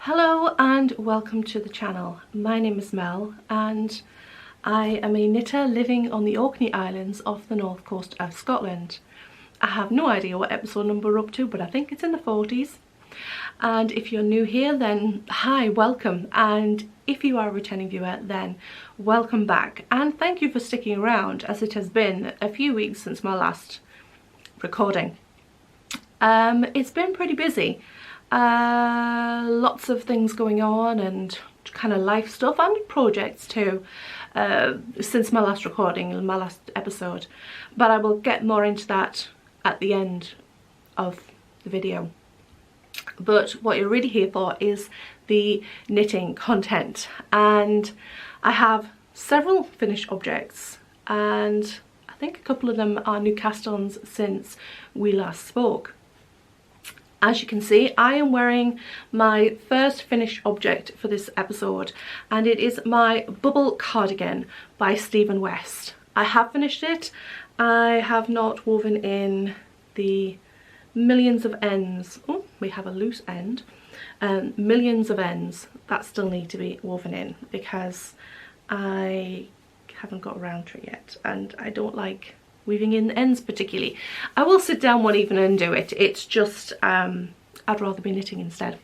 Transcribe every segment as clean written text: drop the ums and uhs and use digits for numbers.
Hello and welcome to the channel. My name is Mel and I am a knitter living on the Orkney Islands off the north coast of Scotland. I have no idea what episode number we're up to, but I think it's in the 40s. And if you're new here, then hi, welcome. And if you are a returning viewer, then welcome back. And thank you for sticking around, as it has been a few weeks since my last recording. It's been pretty busy. Lots of things going on and kind of life stuff and projects too since my last recording and my last episode, but I will get more into that at the end of the video. But what you're really here for is the knitting content, and I have several finished objects and I think a couple of them are new cast-ons since we last spoke. As you can see, I am wearing my first finished object for this episode, and it is my bubble cardigan by Stephen West. I have finished it. I have not woven in the millions of ends. Oh, we have a loose end. Millions of ends that still need to be woven in because I haven't got around to it yet, and I don't like weaving in the ends particularly. I will sit down one evening and do it. It's just I'd rather be knitting instead.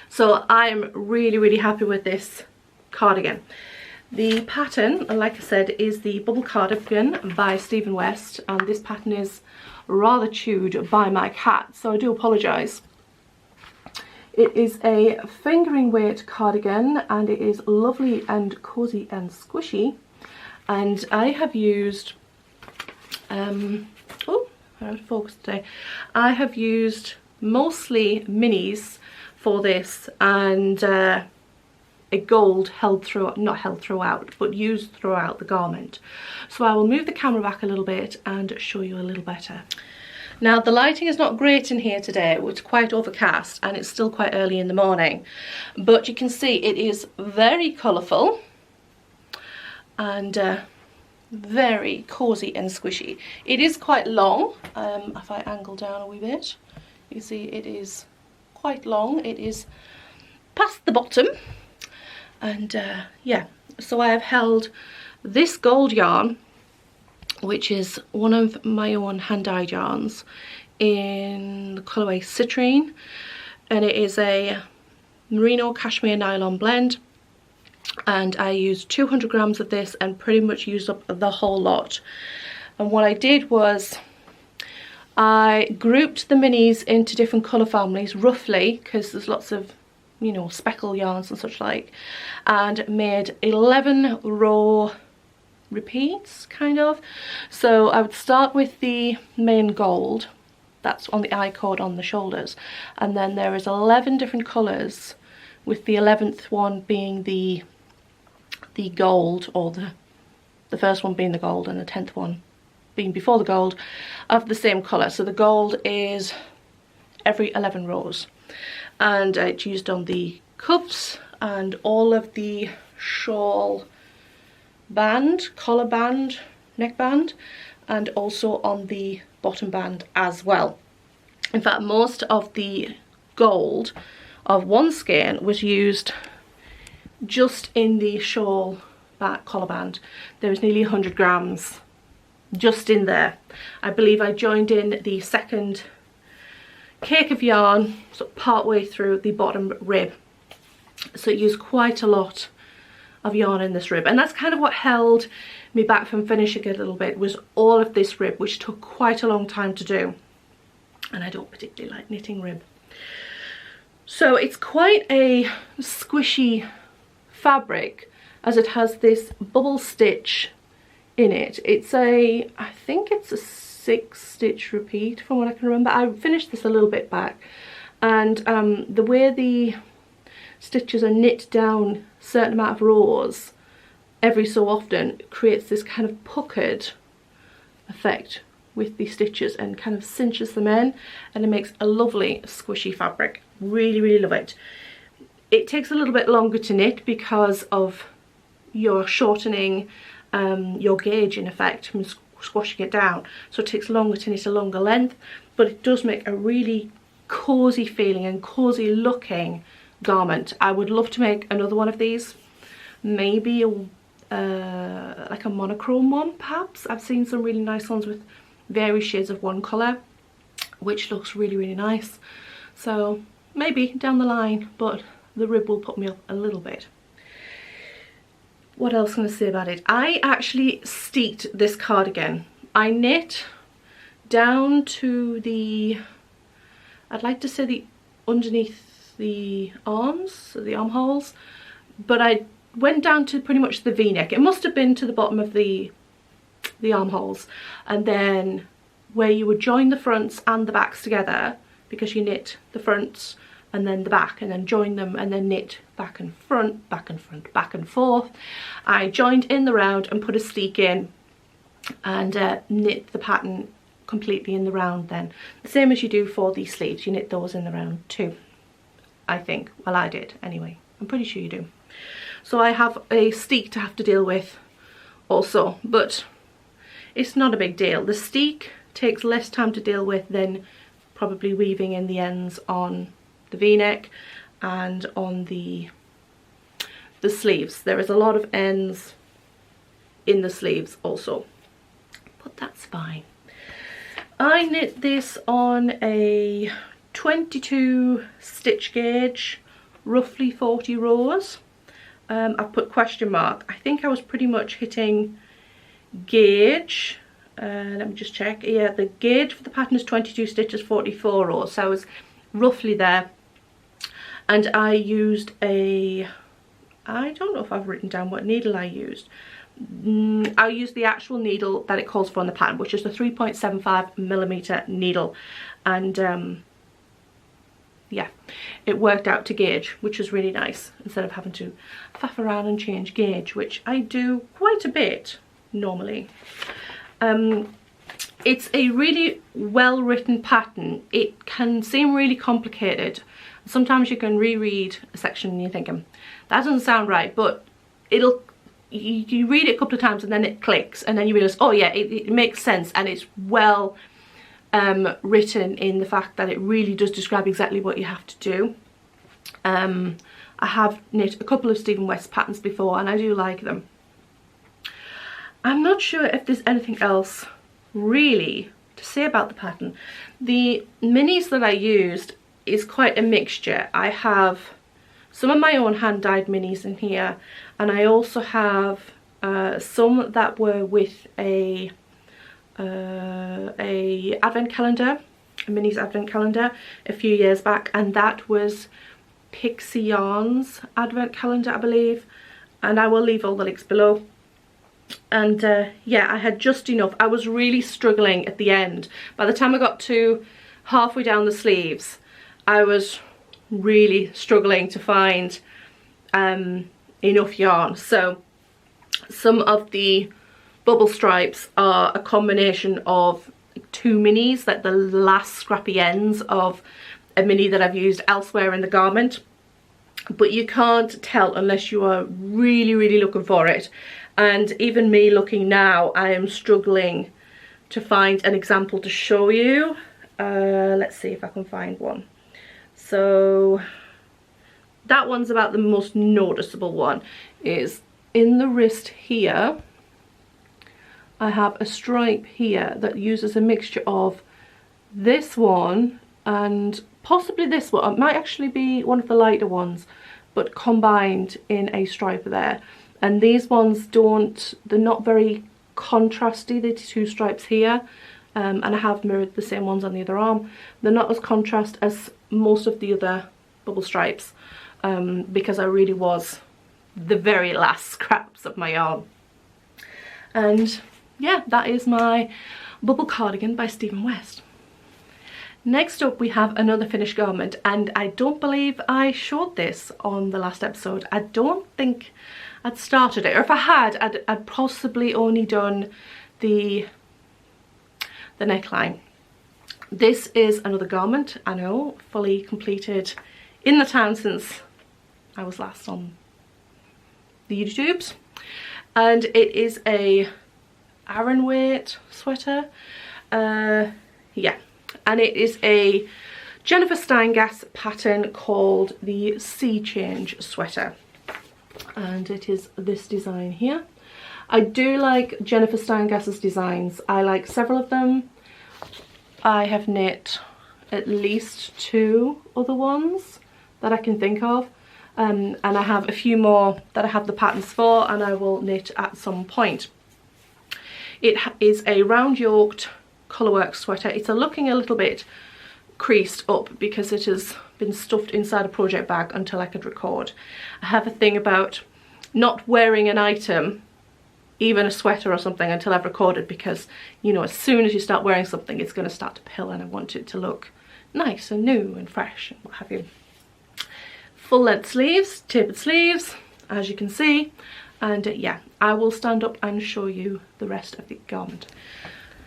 So I'm really happy with this cardigan. The pattern, like I said, is the Bubble Cardigan by Stephen West, and this pattern is rather chewed by my cat, so I do apologise. It is a fingering weight cardigan and it is lovely and cosy and squishy, and I have used oh, I have to focus today. I have used mostly minis for this, and a gold held through, not held throughout, but used throughout the garment. So I will move the camera back a little bit and show you a little better. Now the lighting is not great in here today. It's quite overcast and it's still quite early in the morning, but you can see it is very colourful and very cozy and squishy. It is quite long. If I angle down a wee bit, you see it is quite long. It is past the bottom, and yeah, so I have held this gold yarn, which is one of my own hand-dyed yarns in the colourway Citrine, and it is a merino cashmere nylon blend. And I used 200 grams of this and pretty much used up the whole lot. And what I did was I grouped the minis into different colour families roughly, because there's lots of, you know, speckle yarns and such like, and made 11 row repeats kind of. So I would start with the main gold that's on the I-cord on the shoulders, and then there is 11 different colours, with the 11th one being the gold, or the first one being the gold and the 10th one being before the gold, of the same colour. So the gold is every 11 rows, and it's used on the cuffs and all of the shawl band, collar band, neckband, and also on the bottom band as well. In fact, most of the gold of one skein was used just in the shawl back collar band. There was nearly 100 grams just in there. I believe I joined in the second cake of yarn so part way through the bottom rib, so it used quite a lot of yarn in this rib, and that's kind of what held me back from finishing it a little bit, was all of this rib, which took quite a long time to do, and I don't particularly like knitting rib. So it's quite a squishy fabric, as it has this bubble stitch in it. It's a, I think it's a 6-stitch repeat from what I can remember. I finished this a little bit back, and the way the stitches are knit down a certain amount of rows every so often creates this kind of puckered effect with the stitches and kind of cinches them in, and it makes a lovely squishy fabric. Really love it. It takes a little bit longer to knit because of your shortening your gauge in effect from squashing it down, so it takes longer to knit a longer length, but it does make a really cozy feeling and cozy looking garment. I would love to make another one of these, maybe like a monochrome one perhaps. I've seen some really nice ones with various shades of one colour, which looks really, really nice. So maybe down the line, but the rib will put me up a little bit. What else can I say about it? I actually steeked this cardigan. I knit down to the, I'd like to say the underneath the arms, the armholes, but I went down to pretty much the v-neck. It must have been to the bottom of the armholes, and then where you would join the fronts and the backs together, because you knit the fronts and then the back and then join them and then knit back and front, back and front, back and forth. I joined in the round and put a steek in and knit the pattern completely in the round then. The same as you do for the sleeves, you knit those in the round too, I think. Well, I did anyway. I'm pretty sure you do. So I have a steek to have to deal with also, but it's not a big deal. The steek takes less time to deal with than probably weaving in the ends on the v-neck and on the sleeves. There is a lot of ends in the sleeves also, but that's fine. I knit this on a 22 stitch gauge, roughly 40 rows. I've put question mark. I think I was pretty much hitting gauge. Let me just check. Yeah, the gauge for the pattern is 22 stitches, 44 rows. So I was roughly there. And I used a, I don't know if I've written down what needle I used. I used the actual needle that it calls for on the pattern, which is the 3.75mm needle. And yeah, it worked out to gauge, which was really nice, instead of having to faff around and change gauge, which I do quite a bit normally. It's a really well written pattern. It can seem really complicated. Sometimes you can reread a section and you're thinking, that doesn't sound right, but you read it a couple of times and then it clicks, and then you realise, oh yeah, it makes sense, and it's well written in the fact that it really does describe exactly what you have to do. I have knit a couple of Stephen West patterns before and I do like them. I'm not sure if there's anything else really to say about the pattern. The minis that I used is quite a mixture. I have some of my own hand dyed minis in here, and I also have some that were with a advent calendar, a minis advent calendar a few years back, and that was Pixie Yarns advent calendar, I believe, and I will leave all the links below. And yeah, I had just enough. I was really struggling at the end. By the time I got to halfway down the sleeves, I was really struggling to find enough yarn. So some of the bubble stripes are a combination of two minis, like the last scrappy ends of a mini that I've used elsewhere in the garment, but you can't tell unless you are really, really looking for it. And even me looking now, I am struggling to find an example to show you. Let's see if I can find one. So that one's about the most noticeable one. Is in the wrist here, I have a stripe here that uses a mixture of this one and possibly this one. It might actually be one of the lighter ones, but combined in a stripe there. And these ones they're not very contrasty, the two stripes here, and I have mirrored the same ones on the other arm. They're not as contrast as most of the other bubble stripes, because I really was the very last scraps of my yarn. And yeah, that is my bubble cardigan by Stephen West. Next up we have another finished garment, and I don't believe I showed this on the last episode. I don't think I'd started it, or if I had, I'd possibly only done the neckline. This is another garment, I know, fully completed in the time since I was last on the YouTubes, and it is a Aran weight sweater. Yeah, and it is a Jennifer Steingas pattern called the Sea Change sweater, and it is this design here. I do like Jennifer Steingas's designs. I like several of them. I have knit at least 2 other ones that I can think of, and I have a few more that I have the patterns for and I will knit at some point. It is a round yoked colourwork sweater. It's looking a little bit creased up because it has been stuffed inside a project bag until I could record. I have a thing about not wearing an item, even a sweater or something, until I've recorded, because, you know, as soon as you start wearing something it's going to start to pill and I want it to look nice and new and fresh and what have you. Full length sleeves, tapered sleeves, as you can see, and yeah, I will stand up and show you the rest of the garment.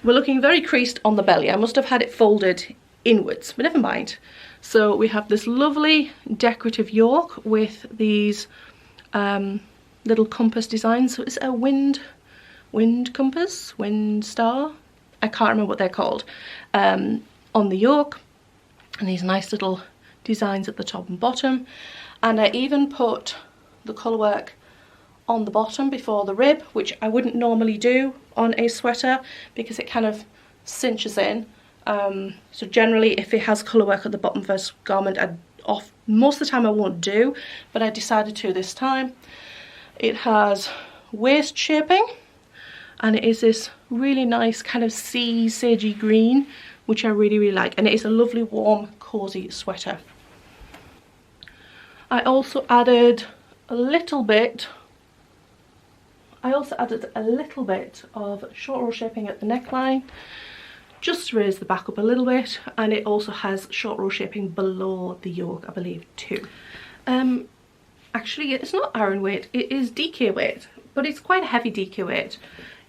We're looking very creased on the belly. I must have had it folded inwards, but never mind. So we have this lovely decorative yoke with these little compass designs. So it's a wind compass, wind star, I can't remember what they're called, on the yoke, and these nice little designs at the top and bottom. And I even put the colourwork on the bottom before the rib, which I wouldn't normally do on a sweater because it kind of cinches in. So generally if it has colourwork at the bottom of a garment, most of the time I won't do, but I decided to this time. It has waist shaping, and it is this really nice kind of sea sagey green, which I really like, and it is a lovely warm cozy sweater. I also added a little bit of short row shaping at the neckline, just to raise the back up a little bit, and it also has short row shaping below the yoke, I believe, too. Actually, it's not Aran weight, it is DK weight, but it's quite a heavy DK weight.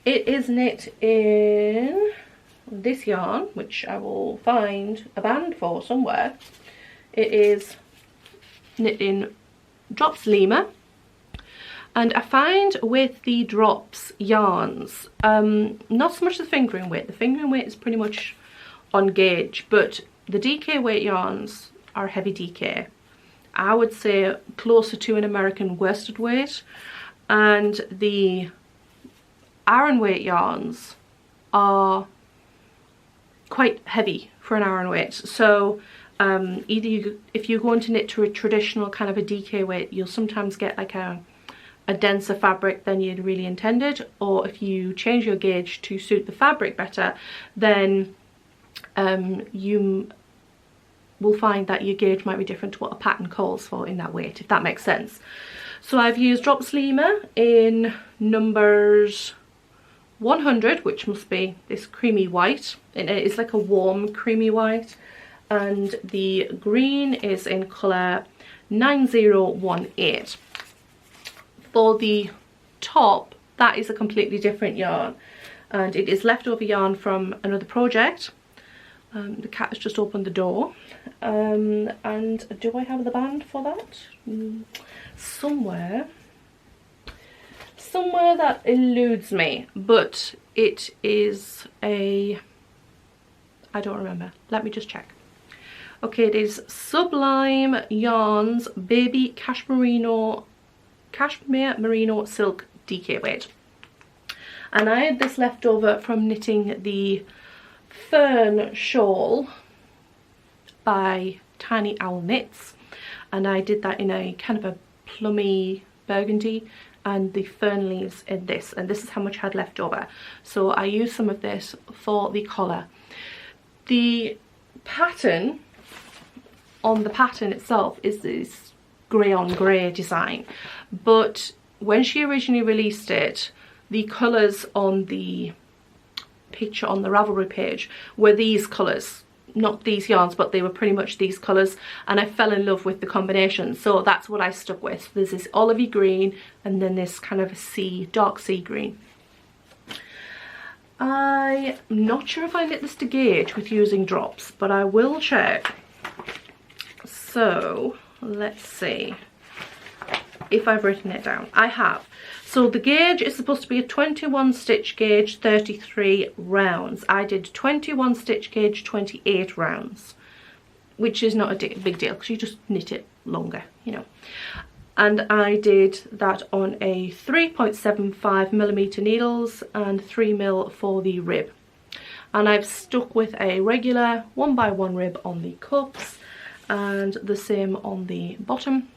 It is knit in this yarn, which I will find a band for somewhere. It is knit in Drops Lima, and I find with the Drops yarns, not so much the fingering weight. The fingering weight is pretty much on gauge, but the DK weight yarns are heavy DK. I would say closer to an American worsted weight, and the Aran weight yarns are quite heavy for an Aran weight. So if you're going to knit to a traditional kind of a DK weight, you'll sometimes get like a denser fabric than you'd really intended, or if you change your gauge to suit the fabric better, then you will find that your gauge might be different to what a pattern calls for in that weight, if that makes sense. So I've used Drops Lima in numbers 100, which must be this creamy white, and it's like a warm creamy white, and the green is in colour 9018. For the top, that is a completely different yarn, and it is leftover yarn from another project. The cat has just opened the door, and do I have the band for that? Somewhere that eludes me, but it is a, I don't remember, let me just check. Okay, it is Sublime Yarns Baby Cashmere Merino Silk DK weight, and I had this left over from knitting the Fern Shawl by Tiny Owl Knits, and I did that in a kind of a plummy burgundy, and the fern leaves in this, and this is how much I had left over, so I used some of this for the collar. The pattern on the pattern itself is this grey on grey design, but when she originally released it, the colours on the picture on the Ravelry page were these colours, not these yarns, but they were pretty much these colours, and I fell in love with the combination, so that's what I stuck with. There's this olivey green and then this kind of a dark sea green. I'm not sure if I knit this to gauge with using Drops, but I will check. So let's see if I've written it down. I have. So the gauge is supposed to be a 21 stitch gauge, 33 rounds. I did 21 stitch gauge, 28 rounds, which is not a big deal because you just knit it longer, you know. And I did that on a 3.75mm needles and 3mm for the rib. And I've stuck with a regular 1x1 rib on the cups and the same on the bottom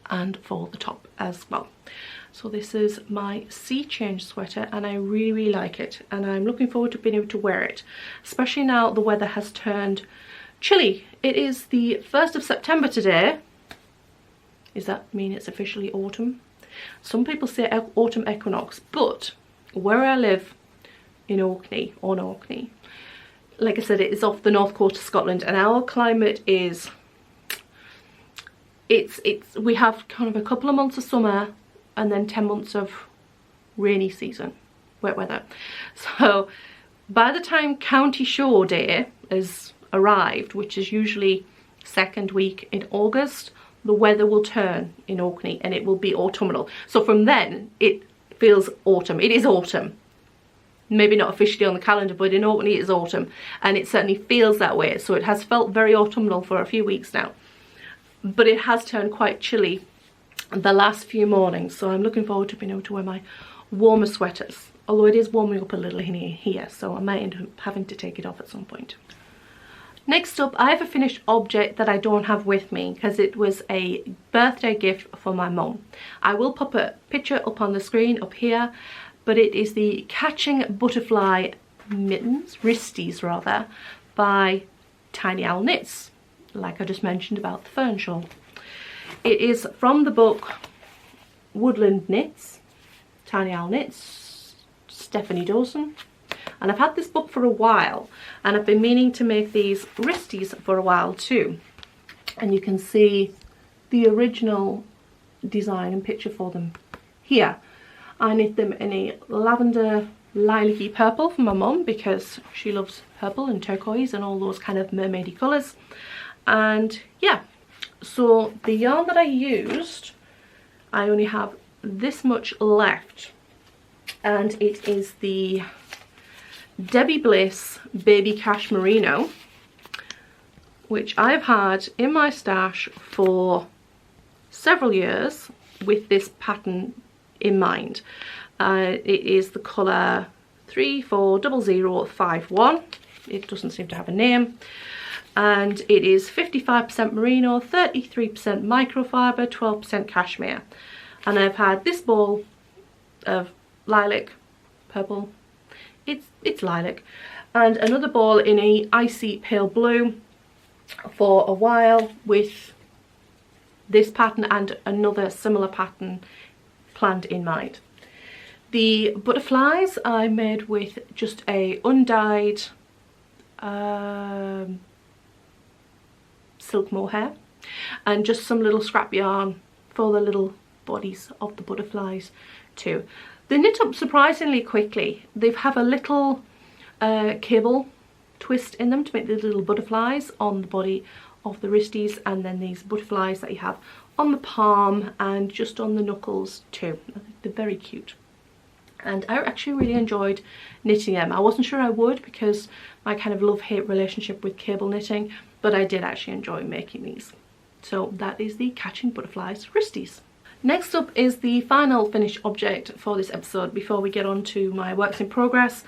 and for the top as well. So this is my sea change sweater and I really like it, and I'm looking forward to being able to wear it, especially now the weather has turned chilly. It is the 1st of September today. Does that mean it's officially autumn? Some people say autumn equinox, but where I live in Orkney, like I said, it is off the north coast of Scotland, and our climate is, we have kind of a couple of months of summer and then 10 months of rainy season, wet weather. So by the time County Show Day has arrived, which is usually second week in August, the weather will turn in Orkney and it will be autumnal. So from then it feels autumn. It is autumn. Maybe not officially on the calendar, but in Orkney it is autumn, and it certainly feels that way. So it has felt very autumnal for a few weeks now, but it has turned quite chilly the last few mornings. So I'm looking forward to being able to wear my warmer sweaters, although it is warming up a little in here, so I might end up having to take it off at some point. Next up, I have a finished object that I don't have with me because it was a birthday gift for my mum. I will pop a picture up on the screen up here, but it is the Catching Butterfly mittens, wristies rather, by Tiny Owl Knits, like I just mentioned about the fern shawl. It is from the book Woodland Knits, Tiny Owl Knits, Stephanie Dawson. And I've had this book for a while, and I've been meaning to make these wristies for a while too. And you can see the original design and picture for them here. I knit them in a lavender lilac-y purple for my mum because she loves purple and turquoise and all those kind of mermaidy colours. And yeah, so the yarn that I used, I only have this much left, and it is the Debbie Bliss Baby Cash Merino, which I've had in my stash for several years with this pattern in mind. It is the colour 340051. It doesn't seem to have a name, and it is 55% merino, 33% microfiber, 12% cashmere. And I've had this ball of lilac, purple, it's lilac, and another ball in a icy pale blue for a while with this pattern and another similar pattern planned in mind. The butterflies I made with just a undyed silk mohair and just some little scrap yarn for the little bodies of the butterflies too. They knit up surprisingly quickly. They have a little cable twist in them to make the little butterflies on the body of the wristies, and then these butterflies that you have on the palm and just on the knuckles too. I think they're very cute. And I actually really enjoyed knitting them. I wasn't sure I would because my kind of love-hate relationship with cable knitting, but I did actually enjoy making these. So that is the Catching Butterflies wristies. Next up is the final finished object for this episode before we get on to my works in progress,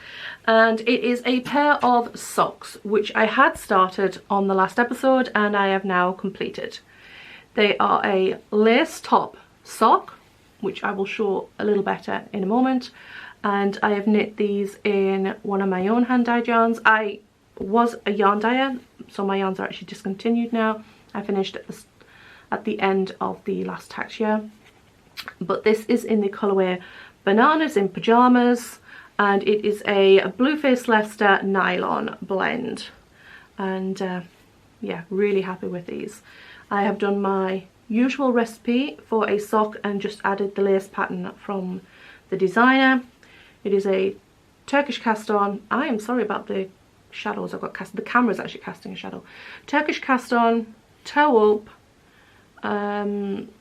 and it is a pair of socks which I had started on the last episode and I have now completed. They are a lace top sock, which I will show a little better in a moment, and I have knit these in one of my own hand dyed yarns. I was a yarn dyer, so my yarns are actually discontinued now. I finished at the end of the last tax year. But this is in the colourway Bananas in Pyjamas, and it is a Blueface Leicester nylon blend, and yeah, really happy with these. I have done my usual recipe for a sock and just added the lace pattern from the designer. It is a Turkish cast on. I am sorry about the shadows I've got cast. The camera's actually casting a shadow. Turkish cast on, toe up,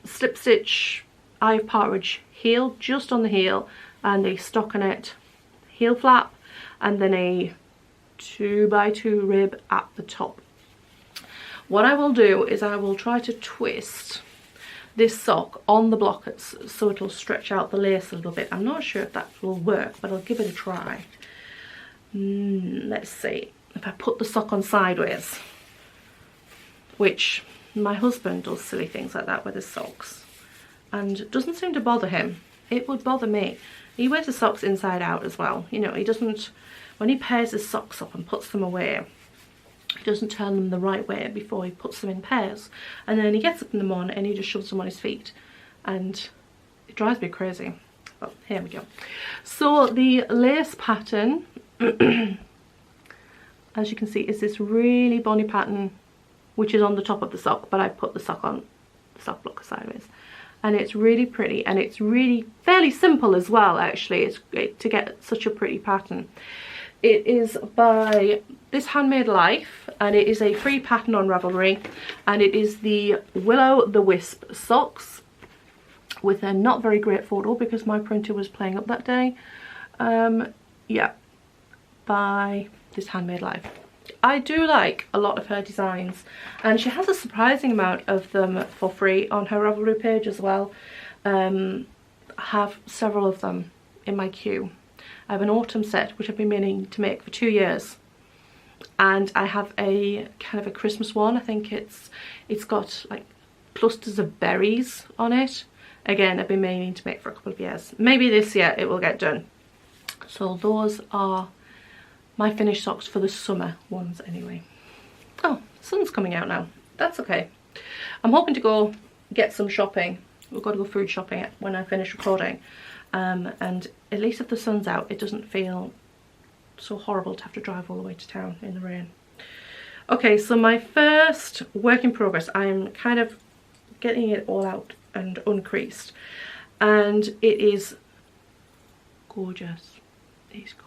slip stitch eye of partridge heel just on the heel, and a stockinette heel flap, and then a 2x2 rib at the top. What I will do is I will try to twist this sock on the blockers so it'll stretch out the lace a little bit. I'm not sure if that will work, but I'll give it a try. Let's see. If I put the sock on sideways, which my husband does silly things like that with his socks, and it doesn't seem to bother him. It would bother me. He wears his socks inside out as well. You know, he doesn't, when he pairs his socks up and puts them away, he doesn't turn them the right way before he puts them in pairs. And then he gets up in the morning and he just shoves them on his feet. And it drives me crazy. Oh, here we go. So the lace pattern, as you can see, is this really bonny pattern, which is on the top of the sock, but I put the sock on the sock blocker sideways. And it's really pretty, and it's really fairly simple as well, actually. It's great to get such a pretty pattern. It is by This Handmade Life, and it is a free pattern on Ravelry, and it is the Willow the Wisp socks with a not very great photo because my printer was playing up that day. Yeah, by This Handmade Life. I do like a lot of her designs, and she has a surprising amount of them for free on her Ravelry page as well. I have several of them in my queue. I have an autumn set which I've been meaning to make for 2 years, and I have a kind of a Christmas one. I think it's got like clusters of berries on it. Again, I've been meaning to make for a couple of years. Maybe this year it will get done. So those are my finished socks for the summer ones anyway. Oh, the sun's coming out now. That's okay. I'm hoping to go get some shopping. We've got to go food shopping when I finish recording. And at least if the sun's out, it doesn't feel so horrible to have to drive all the way to town in the rain. Okay, so my first work in progress, I'm kind of getting it all out and uncreased. And it is gorgeous. It is gorgeous.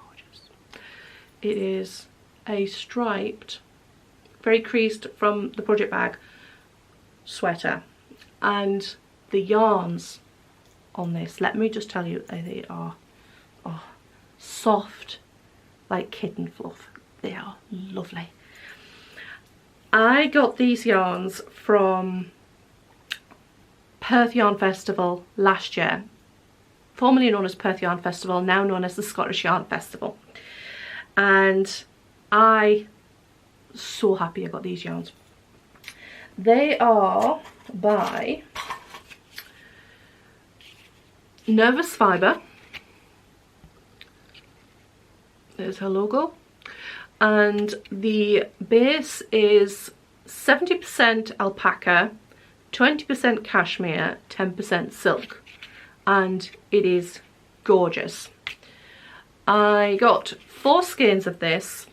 It is a striped, very creased from the project bag sweater, and the yarns on this, let me just tell you, they are soft like kitten fluff. They are lovely. I got these yarns from Perth Yarn Festival last year, formerly known as Perth Yarn Festival, now known as the Scottish Yarn Festival. And I'm so happy I got these yarns. They are by Nervous Fibre. There's her logo. And the base is 70% alpaca, 20% cashmere, 10% silk. And it is gorgeous. I got 4 skeins of this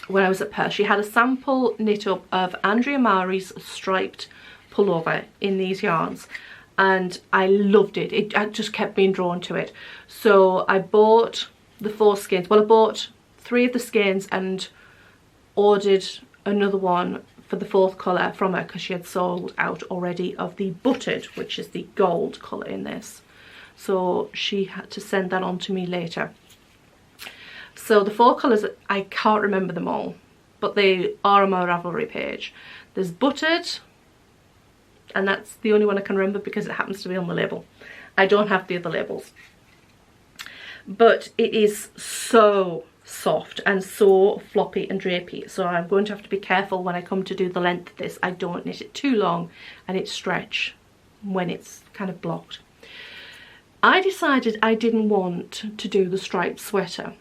when I was at Perth. She had a sample knit up of Andrea Mari's striped pullover in these yarns, and I loved it. I just kept being drawn to it. So I bought the 4 skeins. Well, I bought 3 of the skeins and ordered another one for the 4th colour from her because she had sold out already of the buttered, which is the gold colour in this. So she had to send that on to me later. So the 4 colours, I can't remember them all, but they are on my Ravelry page. There's buttered, and that's the only one I can remember because it happens to be on the label. I don't have the other labels. But it is so soft and so floppy and drapey, so I'm going to have to be careful when I come to do the length of this. I don't knit it too long and it stretch when it's kind of blocked. I decided I didn't want to do the striped sweater.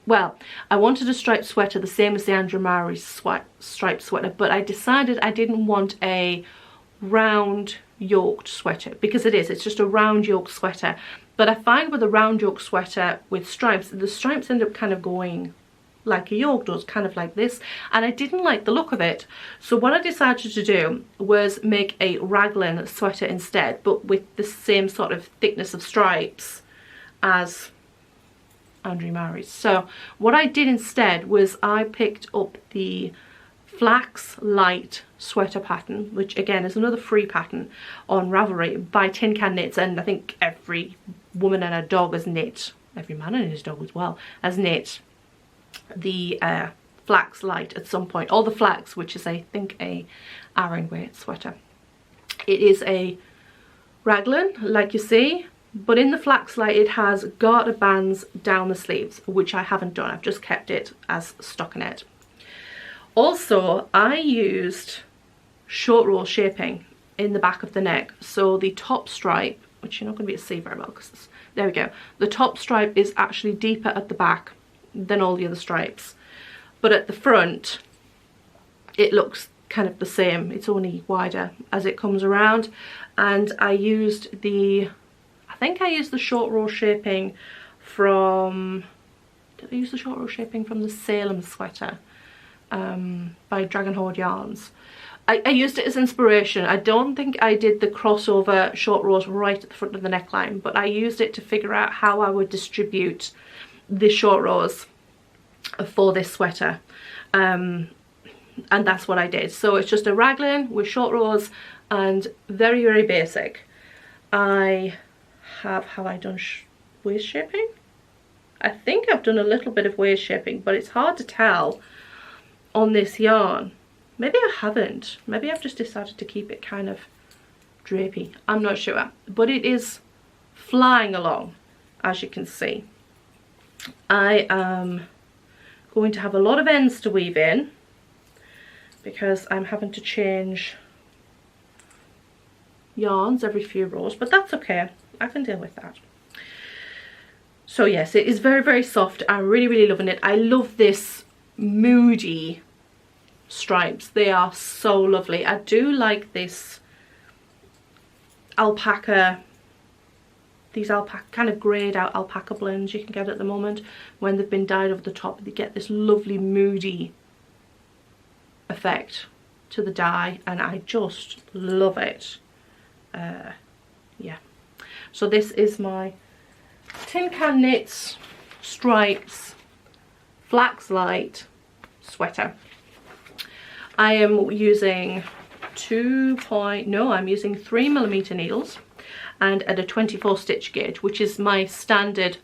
Well, I wanted a striped sweater the same as the Andrea Mari's striped sweater, but I decided I didn't want a round yoked sweater, because it's just a round yoked sweater. But I find with a round yoke sweater with stripes, the stripes end up kind of going like a yoke does, kind of like this, and I didn't like the look of it. So what I decided to do was make a raglan sweater instead, but with the same sort of thickness of stripes as Andrea Mari's. So what I did instead was I picked up the Flax Light sweater pattern, which again is another free pattern on Ravelry by Tin Can Knits, and I think every woman and her dog has knit, every man and his dog as well, has knit the flax light at some point, or the flax, which is I think a Aran weight sweater. It is a raglan, like you see, but in the flax light it has garter bands down the sleeves, which I haven't done. I've just kept it as stockinette. Also, I used short roll shaping in the back of the neck, so the top stripe, which you're not going to be able to see very well because there we go, the top stripe is actually deeper at the back than all the other stripes, but at the front it looks kind of the same. It's only wider as it comes around. And I used the, I think I used the short roll shaping from, did I use the short roll shaping from the Salem sweater by Dragon Hoard Yarns? I used it as inspiration. I don't think I did the crossover short rows right at the front of the neckline, but I used it to figure out how I would distribute the short rows for this sweater. And that's what I did. So it's just a raglan with short rows and very, very basic. Have I done waist shaping? I think I've done a little bit of waist shaping, but it's hard to tell on this yarn. Maybe I haven't. Maybe I've just decided to keep it kind of drapey. I'm not sure. But it is flying along, as you can see. I am going to have a lot of ends to weave in because I'm having to change yarns every few rows, but that's okay. I can deal with that. So yes, it is very, very soft. I'm really, really loving it. I love this moody stripes. They are so lovely. I do like this alpaca, these alpaca kind of greyed out alpaca blends you can get at the moment. When they've been dyed over the top, they get this lovely moody effect to the dye, and I just love it. Yeah, so this is my Tin Can Knits Stripes Flax Light sweater. I am using I'm using 3mm needles and at a 24 stitch gauge, which is my standard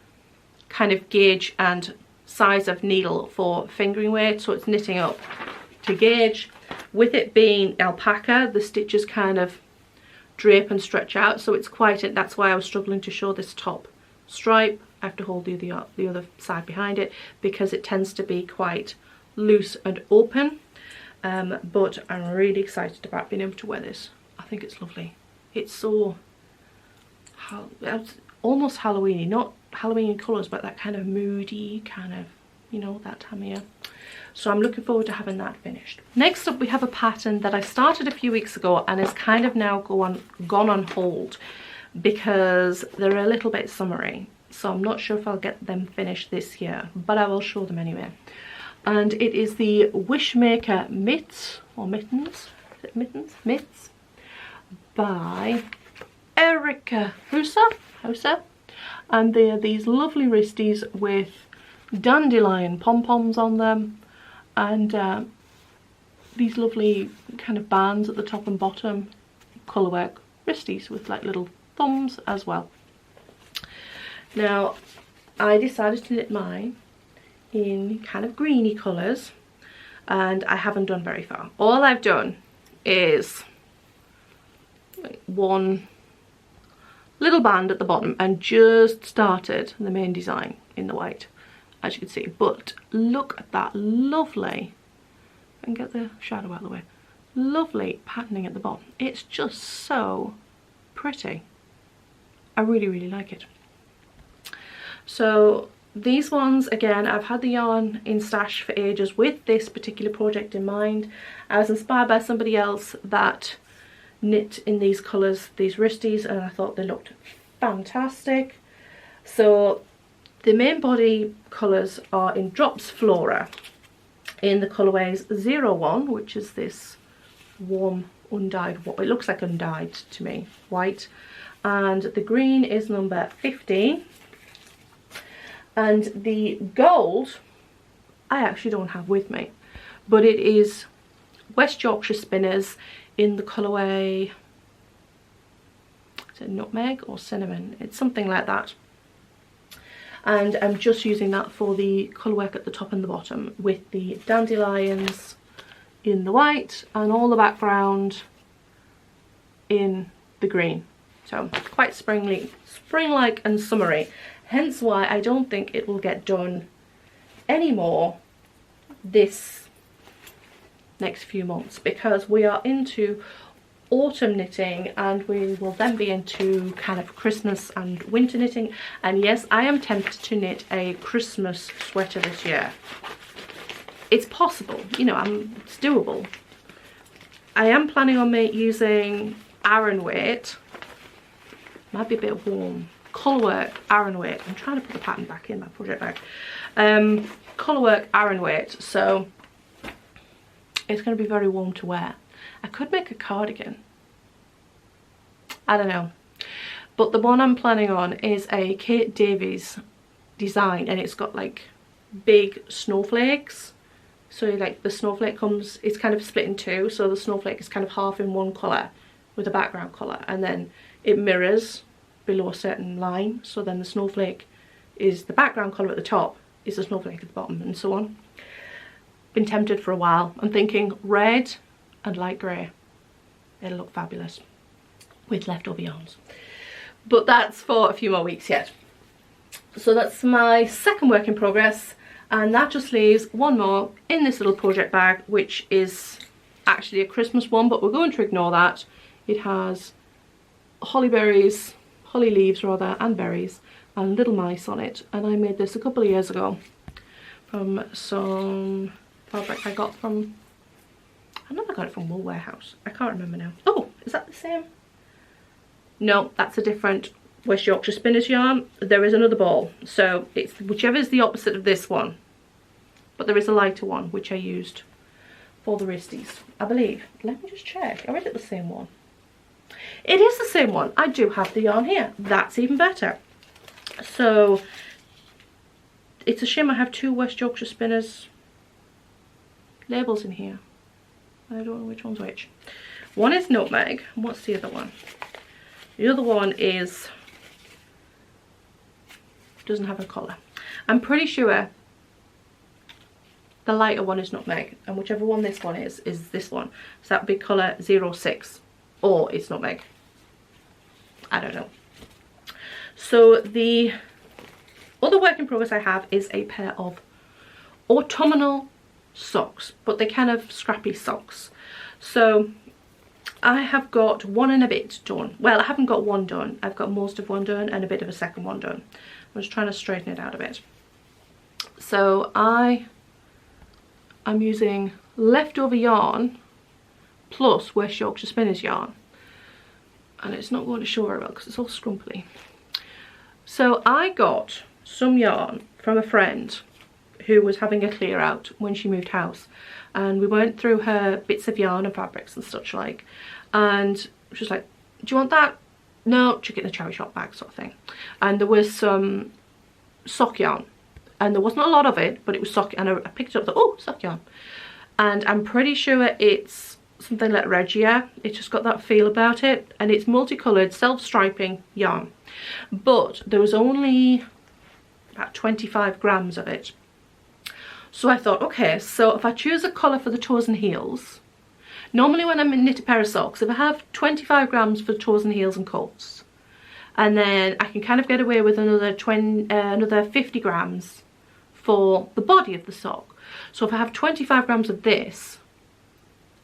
kind of gauge and size of needle for fingering weight, so it's knitting up to gauge. With it being alpaca, the stitches kind of drape and stretch out, so it's quite, that's why I was struggling to show this top stripe. I have to hold the other side behind it because it tends to be quite loose and open. But I'm really excited about being able to wear this. I think it's lovely. It's so almost Halloweeny, not Halloween colours, but that kind of moody kind of, you know, that time of year. So I'm looking forward to having that finished. Next up, we have a pattern that I started a few weeks ago and is kind of now gone on hold because they're a little bit summery. So I'm not sure if I'll get them finished this year, but I will show them anyway. And it is the Wishmaker mitts, or mittens, is it mittens? Mitts, by Erica Hauser. And they are these lovely wristies with dandelion pom-poms on them, and these lovely kind of bands at the top and bottom, colourwork wristies with like little thumbs as well. Now, I decided to knit mine in kind of greeny colours, and I haven't done very far. All I've done is one little band at the bottom and just started the main design in the white, as you can see. But look at that lovely, I can get the shadow out of the way, lovely patterning at the bottom. It's just so pretty. I really, really like it. So these ones, again, I've had the yarn in stash for ages with this particular project in mind. I was inspired by somebody else that knit in these colours, these wristies, and I thought they looked fantastic. So the main body colours are in Drops Flora in the colourways 01, which is this warm undyed, it looks like undyed to me, white, and the green is number 15. And the gold, I actually don't have with me, but it is West Yorkshire Spinners in the colourway, is it nutmeg or cinnamon? It's something like that. and I'm just using that for the colour work at the top and the bottom, with the dandelions in the white and all the background in the green. So quite spring-like and summery, hence why I don't think it will get done anymore this next few months, because we are into autumn knitting and we will then be into kind of Christmas and winter knitting. And yes, I am tempted to knit a Christmas sweater this year. It's possible, you know, it's doable. I am planning on using Aran weight. Might be a bit warm. Colourwork Aran weight. I'm trying to put the pattern back in my project bag. Colourwork Aran weight. So it's going to be very warm to wear. I could make a cardigan. I don't know. But the one I'm planning on is a Kate Davies design, and it's got like big snowflakes. So like the snowflake comes, it's kind of split in two, so the snowflake is kind of half in one colour with a background colour, and then it mirrors below a certain line, so then the snowflake is the background colour at the top, is the snowflake at the bottom, and so on. Been tempted for a while. I'm thinking red and light grey. It'll look fabulous with leftover yarns. But that's for a few more weeks yet. So that's my second work in progress, and that just leaves one more in this little project bag, which is actually a Christmas one, but we're going to ignore that. It has holly leaves rather, and berries and little mice on it, and I made this a couple of years ago from some fabric I got from, I know I got it from Wool Warehouse, I can't remember now. Oh, is that the same? No, that's a different West Yorkshire Spinners yarn. There is another ball, so it's whichever is the opposite of this one, but there is a lighter one which I used for the wristies, I believe. Let me just check, or is it the same one? It is the same one. I do have the yarn here. That's even better. So it's a shame I have two West Yorkshire Spinners labels in here. I don't know which one's which. One is nutmeg, and what's the other one? The other one is, doesn't have a colour. I'm pretty sure the lighter one is nutmeg, and whichever one this one is this one. So that would be colour 06, or it's nutmeg. I don't know. So the other work in progress I have is a pair of autumnal socks, but they're kind of scrappy socks. So I have got one and a bit done. Well, I haven't got one done. I've got most of one done and a bit of a second one done. I'm just trying to straighten it out a bit. So I'm using leftover yarn plus West Yorkshire Spinners yarn, and it's not going to show very well because it's all scrumply. So I got some yarn from a friend who was having a clear out when she moved house, and we went through her bits of yarn and fabrics and such like, and she was like, do you want that? No, chuck it in a charity shop bag sort of thing. And there was some sock yarn, and there wasn't a lot of it, but it was sock, and I picked it up, oh, sock yarn, and I'm pretty sure it's something like Regia. It's just got that feel about it, and it's multicoloured self-striping yarn, but there was only about 25 grams of it. So I thought, okay, so if I choose a colour for the toes and heels, normally when I knit a pair of socks, if I have 25 grams for the toes and heels and coats, and then I can kind of get away with another 50 grams for the body of the sock. So if I have 25 grams of this,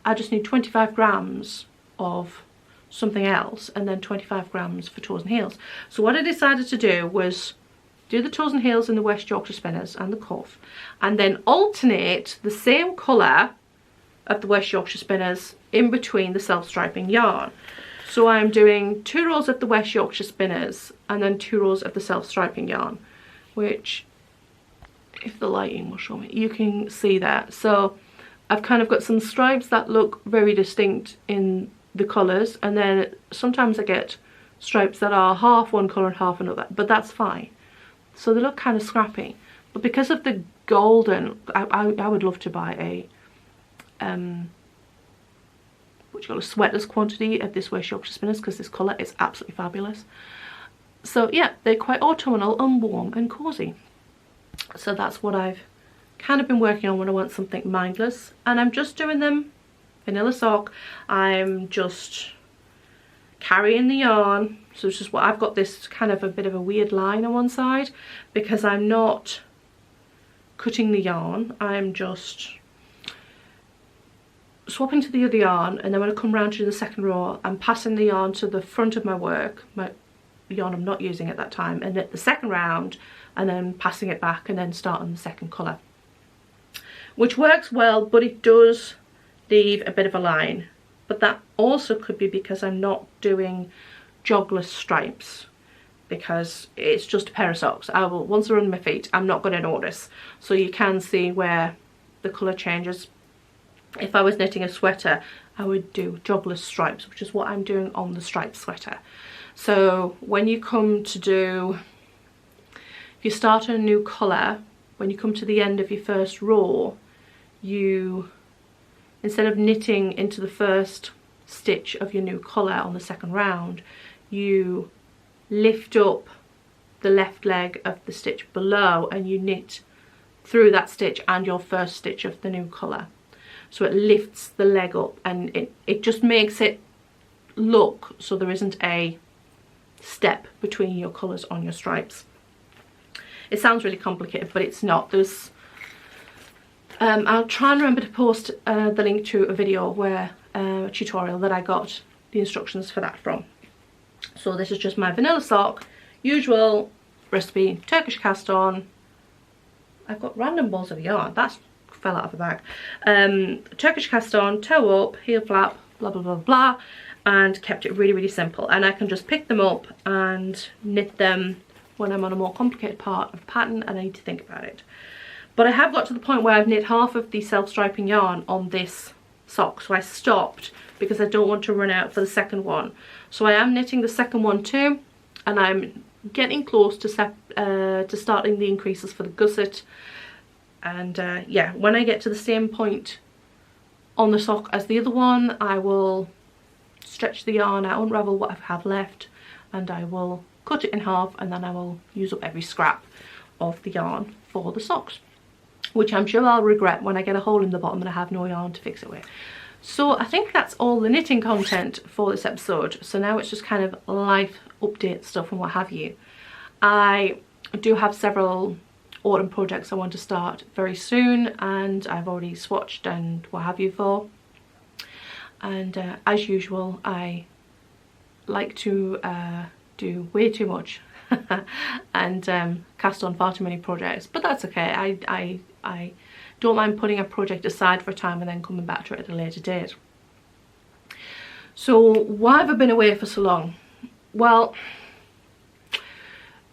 I just need 25 grams of something else, and then 25 grams for toes and heels. So what I decided to do was do the toes and heels in the West Yorkshire Spinners and the cuff, and then alternate the same colour of the West Yorkshire Spinners in between the self-striping yarn. So I'm doing 2 rows of the West Yorkshire Spinners and then 2 rows of the self-striping yarn, which, if the lighting will show me, you can see that. So I've kind of got some stripes that look very distinct in the colours, and then sometimes I get stripes that are half one colour and half another, but that's fine. So they look kind of scrappy, but because of the golden, I would love to buy a what you call a sweatless quantity of this West Yorkshire Spinners, because this colour is absolutely fabulous. So yeah, they're quite autumnal and warm and cozy. So that's what I've kind of been working on when I want something mindless, and I'm just doing them vanilla sock. I'm just carrying the yarn, so it's just what I've got, this kind of a bit of a weird line on one side because I'm not cutting the yarn. I'm just swapping to the other yarn, and then when I come round to the second row, I'm passing the yarn to the front of my work, my yarn I'm not using at that time, and at the second round, and then passing it back and then starting the second colour, which works well, but it does leave a bit of a line. But that also could be because I'm not doing jogless stripes, because it's just a pair of socks. I will, once they're on my feet, I'm not going to notice. So you can see where the colour changes. If I was knitting a sweater, I would do jogless stripes, which is what I'm doing on the striped sweater. So when you come to do, if you start on a new colour, when you come to the end of your first row, you, instead of knitting into the first stitch of your new colour on the second round, you lift up the left leg of the stitch below and you knit through that stitch and your first stitch of the new colour. So it lifts the leg up, and it just makes it look so there isn't a step between your colours on your stripes. It sounds really complicated, but it's not. There's I'll try and remember to post the link to a video where a tutorial that I got the instructions for that from. So this is just my vanilla sock, usual recipe, Turkish cast on. I've got random balls of yarn, that's fell out of the bag. Turkish cast on, toe up, heel flap, blah blah blah blah, and kept it really simple. And I can just pick them up and knit them when I'm on a more complicated part of pattern and I need to think about it. But I have got to the point where I've knit half of the self-striping yarn on this sock, so I stopped because I don't want to run out for the second one. So I am knitting the second one too, and I'm getting close to starting the increases for the gusset. And yeah, when I get to the same point on the sock as the other one, I will stretch the yarn out, unravel what I have left, and I will cut it in half, and then I will use up every scrap of the yarn for the socks, which I'm sure I'll regret when I get a hole in the bottom and I have no yarn to fix it with. So I think that's all the knitting content for this episode. So now it's just kind of life update stuff and what have you. I do have several autumn projects I want to start very soon, and I've already swatched and what have you for. And as usual, I like to do way too much and cast on far too many projects, but that's okay. I don't mind putting a project aside for a time and then coming back to it at a later date. So why have I been away for so long? Well,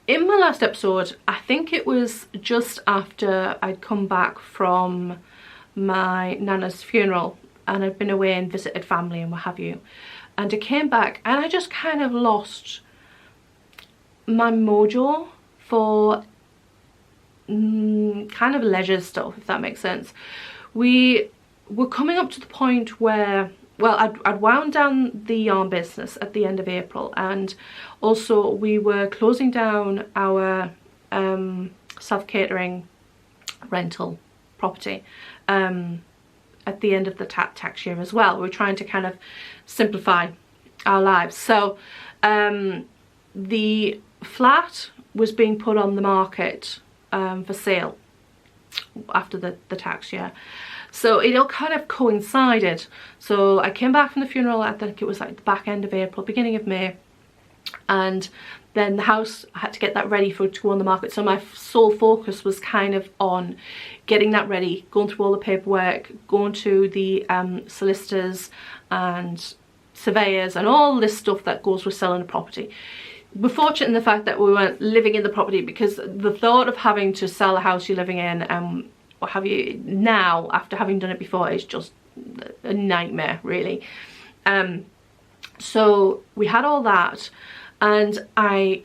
in my last episode, I think it was just after I'd come back from my nana's funeral and I'd been away and visited family and what have you, and I came back and I just kind of lost my mojo for kind of leisure stuff, if that makes sense. We were coming up to the point where, well, I'd wound down the yarn business at the end of April, and also we were closing down our self-catering rental property at the end of the tax year as well. We're trying to kind of simplify our lives. So the flat was being put on the market for sale after the tax year. So it all kind of coincided. So I came back from the funeral, I think it was like the back end of April, beginning of May, and then the house, I had to get that ready for it to go on the market. So my sole focus was kind of on getting that ready, going through all the paperwork, going to the solicitors and surveyors and all this stuff that goes with selling a property. We're fortunate in the fact that we weren't living in the property, because the thought of having to sell the house you're living in and what have you now, after having done it before, is just a nightmare, really. So we had all that, and I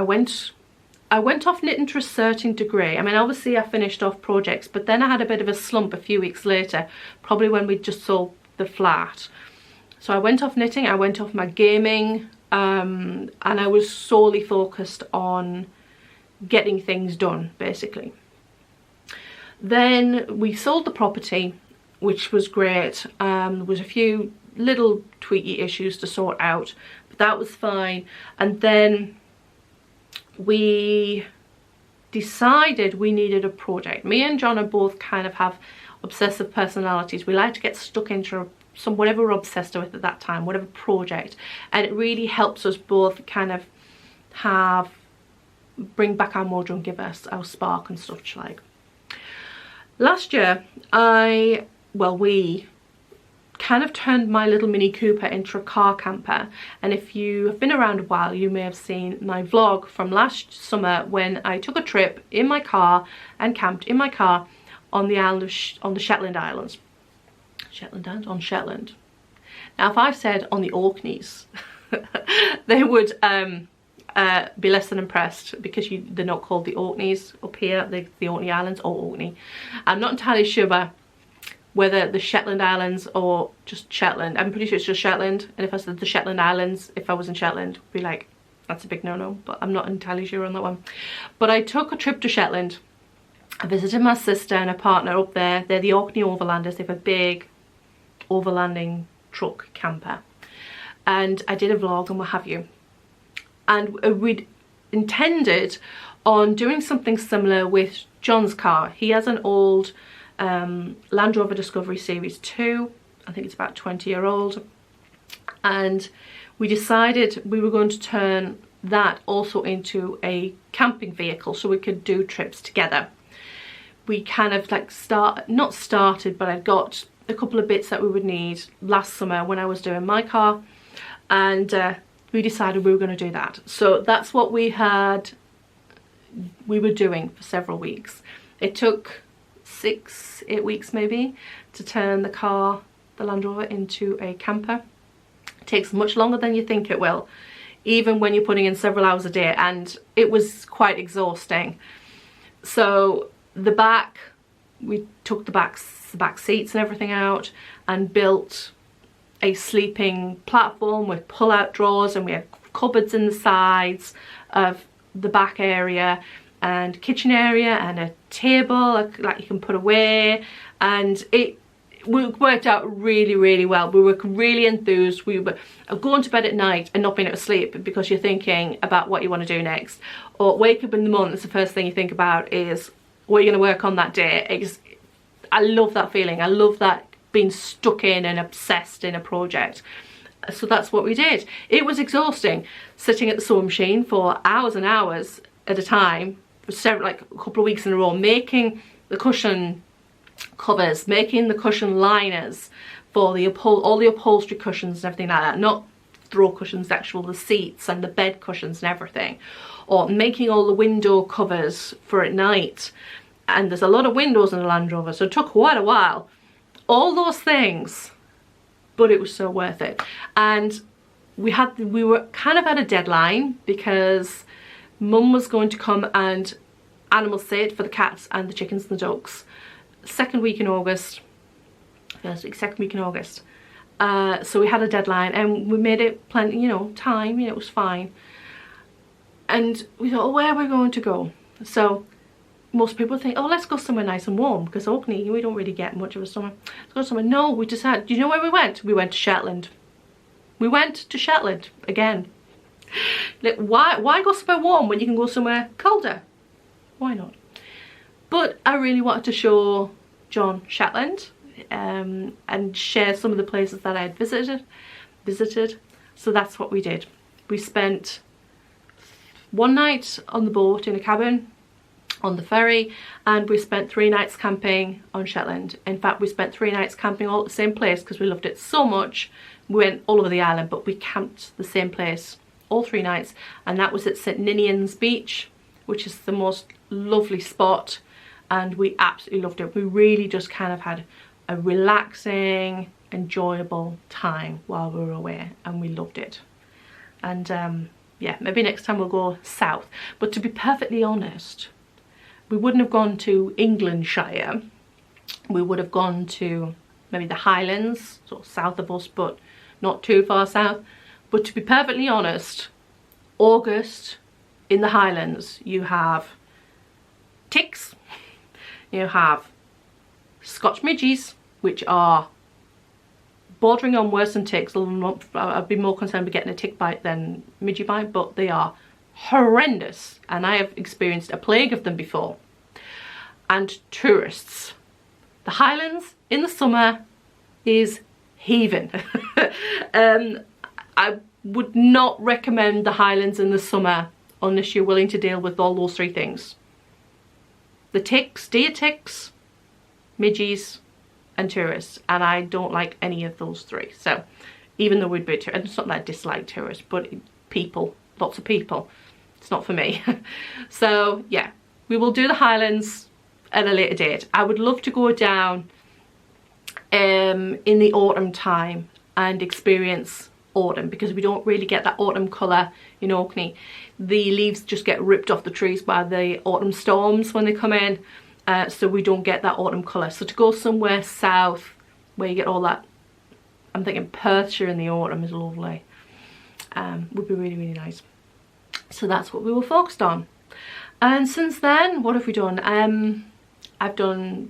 went off knitting to a certain degree. I mean, obviously I finished off projects, but then I had a bit of a slump a few weeks later, probably when we just sold the flat. So I went off knitting, I went off my gaming and I was solely focused on getting things done, basically. Then we sold the property, which was great. There was a few little tweaky issues to sort out, but that was fine. And then we decided we needed a project. Me and John are both kind of have obsessive personalities. We like to get stuck into some whatever we're obsessed with at that time, whatever project, and it really helps us both kind of bring back our mojo and give us our spark and such like. Last year we kind of turned my little Mini Cooper into a car camper, and if you have been around a while you may have seen my vlog from last summer when I took a trip in my car and camped in my car on the island of on the Shetland Islands. On Shetland. Now if I said on the Orkneys they would be less than impressed, because they're not called the Orkneys up here, the Orkney Islands or Orkney. I'm not entirely sure whether the Shetland Islands or just Shetland. I'm pretty sure it's just Shetland, and if I said the Shetland Islands, if I was in Shetland, I'd be like, that's a big no-no, but I'm not entirely sure on that one. But I took a trip to Shetland. I visited my sister and her partner up there. They're the Orkney Overlanders. They have a big overlanding truck camper, and I did a vlog and what have you, and we'd intended on doing something similar with John's car. He has an old Land Rover Discovery Series 2, I think it's about 20-year-old, and we decided we were going to turn that also into a camping vehicle so we could do trips together. We kind of like not started, but I got a couple of bits that we would need last summer when I was doing my car, and we decided we were going to do that. So that's what we were doing for several weeks. It took 6-8 weeks maybe to turn the car, the Land Rover, into a camper. It takes much longer than you think it will, even when you're putting in several hours a day, and it was quite exhausting. So the back, we took the back seats and everything out and built a sleeping platform with pull-out drawers, and we had cupboards in the sides of the back area and kitchen area and a table like you can put away, and it worked out really well. We were really enthused. We were going to bed at night and not being able to sleep because you're thinking about what you want to do next, or wake up in the morning, it's the first thing you think about is what you're going to work on that day. I love that feeling. I love that being stuck in and obsessed in a project. So that's what we did. It was exhausting sitting at the sewing machine for hours and hours at a time for like a couple of weeks in a row, making the cushion covers, making the cushion liners for all the upholstery cushions and everything like that, not throw cushions, the seats and the bed cushions and everything, or making all the window covers for at night. And there's a lot of windows in the Land Rover, so it took quite a while. All those things, but it was so worth it. And we were kind of at a deadline because Mum was going to come and animal sit for the cats and the chickens and the ducks second week in August. So we had a deadline and we made it plenty, time, it was fine. And we thought, oh, where are we going to go? So most people think, oh, let's go somewhere nice and warm, because Orkney, we don't really get much of a summer. Let's go somewhere. No, we decided, do you know where we went? We went to Shetland. We went to Shetland again. Like, why go somewhere warm when you can go somewhere colder? Why not? But I really wanted to show John Shetland and share some of the places that I had visited. So that's what we did. We spent one night on the boat in a cabin on the ferry, and we spent 3 nights camping on Shetland. In fact, we spent 3 nights camping all at the same place because we loved it so much. We went all over the island, but we camped the same place all 3 nights, and that was at St Ninian's Beach, which is the most lovely spot, and we absolutely loved it. We really just kind of had a relaxing, enjoyable time while we were away, and we loved it. And yeah, maybe next time we'll go south. But to be perfectly honest, we wouldn't have gone to Englandshire. We would have gone to maybe the Highlands, sort of south of us, but not too far south. But to be perfectly honest, August in the Highlands, you have ticks, you have Scotch midges, which are bordering on worse than ticks. I'd be more concerned with getting a tick bite than midge bite, but they are horrendous, and I have experienced a plague of them before. And tourists. The Highlands in the summer is heaving. I would not recommend the Highlands in the summer unless you're willing to deal with all those three things. The ticks, deer ticks, midges and tourists, and I don't like any of those three. So even though we'd be, and it's not that I dislike tourists, but people, lots of people, it's not for me. So yeah, we will do the Highlands at a later date. I would love to go down in the autumn time and experience autumn, because we don't really get that autumn colour in Orkney. The leaves just get ripped off the trees by the autumn storms when they come in, so we don't get that autumn colour. So to go somewhere south where you get all that, I'm thinking Perthshire in the autumn is lovely, would be really, really nice. So that's what we were focused on. And since then, what have we done?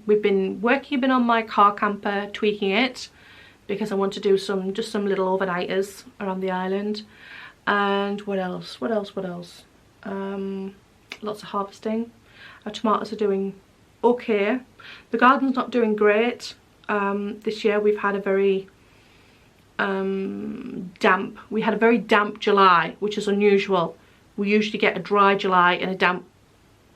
We've been working a bit on my car camper, tweaking it, because I want to do just some little overnighters around the island. And what else? Lots of harvesting. Our tomatoes are doing okay. The garden's not doing great. This year we've had a very damp. We had a very damp July, which is unusual. We usually get a dry July and a damp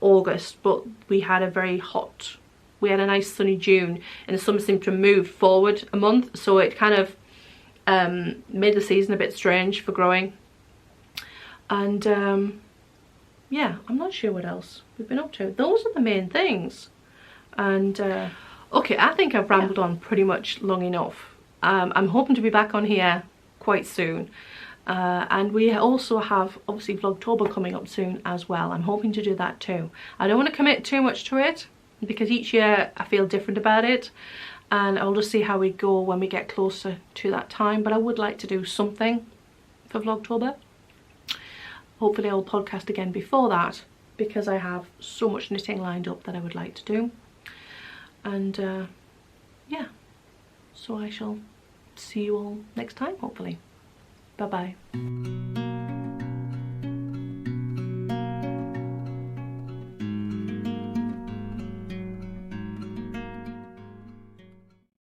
August, but we had a very hot, we had a nice sunny June, and the summer seemed to move forward a month, so it kind of made the season a bit strange for growing. And yeah, I'm not sure what else we've been up to. Those are the main things. And okay, I think I've rambled on pretty much long enough. I'm hoping to be back on here quite soon. And we also have obviously Vlogtober coming up soon as well. I'm hoping to do that too. I don't want to commit too much to it, because each year I feel different about it, and I'll just see how we go when we get closer to that time. But I would like to do something for Vlogtober. Hopefully I'll podcast again before that, because I have so much knitting lined up that I would like to do. And yeah, so I shall see you all next time, hopefully. Bye bye.